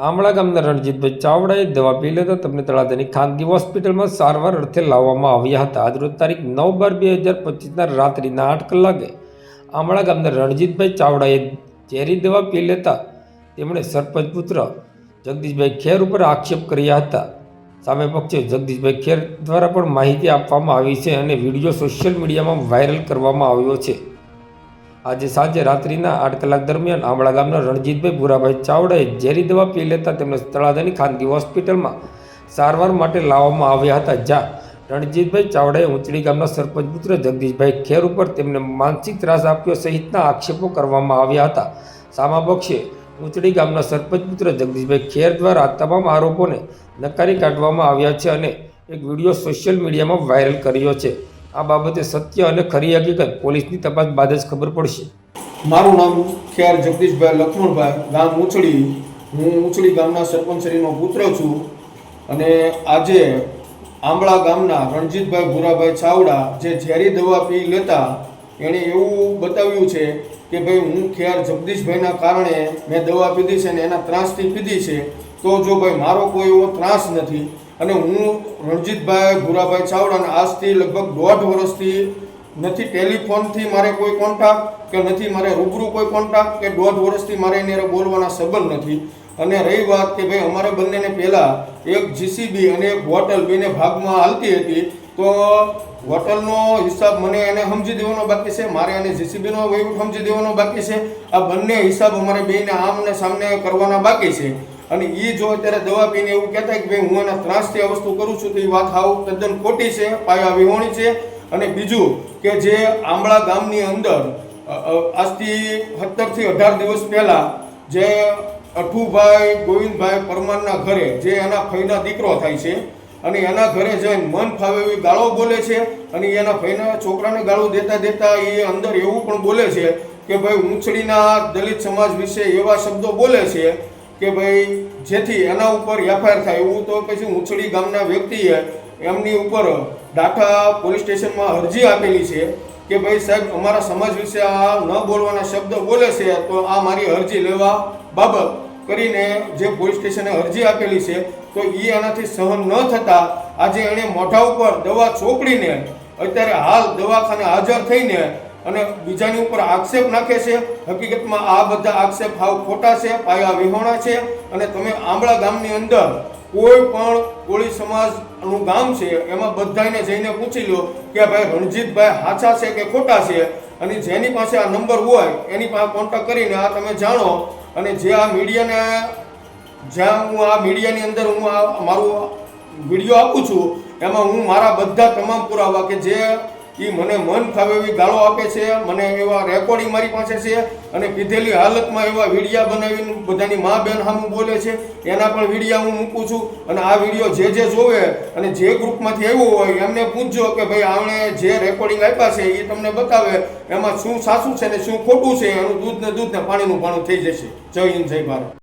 આમળા ગામના રણજીતભાઈ ચાવડાએ દવા પી લેતા તેમને તળાજાની ખાનગી હોસ્પિટલમાં સારવાર અર્થે લાવવામાં આવ્યા હતા. આજરોજ તારીખ 9/12/2025ના રાત્રિના 8 કલાકે આમળા ગામના રણજીતભાઈ ચાવડાએ ઝેરી દવા પી લેતા તેમણે સરપંચ પુત્ર જગદીશભાઈ ખેર ઉપર આક્ષેપ કર્યા હતા. સામે પક્ષે જગદીશભાઈ ખેર દ્વારા પણ માહિતી આપવામાં આવી છે અને વિડીયો સોશિયલ મીડિયામાં વાયરલ કરવામાં આવ્યો છે. આજે સાંજે રાત્રિના 8 કલાક દરમિયાન આમળા ગામના રણજીતભાઈ ભૂરાભાઈ ચાવડાએ ઝેરી દવા પી લેતા તેમને તળાજાની ખાનગી હોસ્પિટલમાં સારવાર માટે લાવવામાં આવ્યા હતા. જ્યાં રણજીતભાઈ ચાવડાએ ઊંચડી ગામના સરપંચ પુત્ર જગદીશભાઈ ખેર ઉપર તેમને માનસિક ત્રાસ આપ્યો સહિતના આક્ષેપો કરવામાં આવ્યા હતા. સામા પક્ષે ઊંચડી ગામના સરપંચ પુત્ર જગદીશભાઈ ખેર દ્વારા તમામ આરોપોને નકારી કાઢવામાં આવ્યા છે અને એક વિડીયો સોશિયલ મીડિયામાં વાયરલ કર્યો છે. આ બાબતે સત્ય અને ખરી હકીકત પોલીસની તપાસ બાદ જ ખબર પડશે. મારું નામ ખેર જગદીશભાઈ લક્ષ્મણભાઈ, ગામ ઊંચડી. હું ઊંચડી ગામના સરપંચશ્રીનો પુત્ર છું અને આજે આંબળા ગામના રણજીતભાઈ ભૂરાભાઈ ચાવડા જે ઝેરી દવા પી લેતા એણે એવું બતાવ્યું છે કે ભાઈ હું ખેર જગદીશભાઈના કારણે મેં દવા પીધી છે અને એના ત્રાસથી પીધી છે. તો જો ભાઈ મારો કોઈ એવો ત્રાસ નથી અને હું રણજીતભાઈ ભૂરાભાઈ ચાવડાને આજથી લગભગ 1.5 વર્ષથી નથી ટેલિફોનથી મારે કોઈ કોન્ટેક્ટ કે નથી મારે રૂબરૂ કોઈ કોન્ટેક્ટ કે 1.5 વર્ષથી મારે એને બોલવાના સંબંધ નથી. અને રહી વાત કે ભાઈ અમારે બંનેને પહેલાં એક જીસીબી અને એક હોટલ બેને ભાગમાં હાલતી હતી, તો હોટલનો હિસાબ મને એને સમજી દેવાનો બાકી છે, મારે એને જીસીબીનો વહીવટ સમજી દેવાનો બાકી છે. આ બંને હિસાબ અમારે બેને આમને સામને કરવાના બાકી છે. અને એ જો અત્યારે દવા પીને એવું કહેતા કે ભાઈ હું એના ત્રાસથી આ વસ્તુ કરું છું તો એ વાત હાવ તદ્દન ખોટી છે, પાયા વિહોણી છે. અને બીજું કે જે આંબળા ગામની અંદર આજથી 17 થી 18 દિવસ પહેલાં જે અઠુભાઈ ગોવિંદભાઈ પરમારના ઘરે જે એના ફઈના દીકરો થાય છે અને એના ઘરે જઈને મન ફાવે એવી ગાળો બોલે છે અને એના ફઈના છોકરાને ગાળો દેતા એ અંદર એવું પણ બોલે છે કે ભાઈ ઊંચડીના દલિત સમાજ વિશે એવા શબ્દો બોલે છે કે ભાઈ જેથી એના ઉપર એફઆઈઆર થાય. એવું તો પછી ઊંચડી ગામના વ્યક્તિએ એમની ઉપર ડાઠા પોલીસ સ્ટેશનમાં અરજી આપેલી છે કે ભાઈ સાહેબ અમારા સમાજ વિશે આ ન બોલવાના શબ્દ બોલે છે, તો આ મારી અરજી લેવા બાબત કરીને જે પોલીસ સ્ટેશને અરજી આપેલી છે. તો એ આનાથી સહન ન થતાં આજે એણે મોઢા ઉપર દવા ચોપડીને અત્યારે હાલ દવાખાને હાજર થઈને અને બીજાની ઉપર આક્ષેપ નાખે છે. હકીકતમાં આ બધા આક્ષેપ હાવ ખોટા છે, પાયા વિહોણા છે. અને તમે આંબળા ગામની અંદર કોઈ પણ કોળી સમાજનું ગામ છે એમાં બધાને જઈને પૂછી લો કે ભાઈ રણજીતભાઈ સાચા છે કે ખોટા છે, અને જેની પાસે આ નંબર હોય એની પાસે કોન્ટેક્ટ કરીને આ તમે જાણો. અને જે આ મીડિયાને જ્યાં હું આ મીડિયાની અંદર હું આ મારું વિડીયો આપું છું એમાં હું મારા બધા તમામ પુરાવા કે જે એ મને મન ફાવે એવી ગાળો આપે છે, મને એવા રેકોર્ડિંગ મારી પાસે છે અને પીધેલી હાલતમાં એવા વિડીયા બનાવીને બધાની મા બેન સામું બોલે છે એના પણ વિડીયા હું મૂકું છું. અને આ વિડીયો જે જોવે અને જે ગ્રુપમાંથી આવ્યો હોય એમને પૂછજો કે ભાઈ આમણે જે રેકોર્ડિંગ આપ્યા છે એ તમને બતાવે એમાં શું સાચું છે ને શું ખોટું છે. એનું દૂધ ને પાણીનું પાણું થઈ જશે. જય હિન્દ, જય ભારત.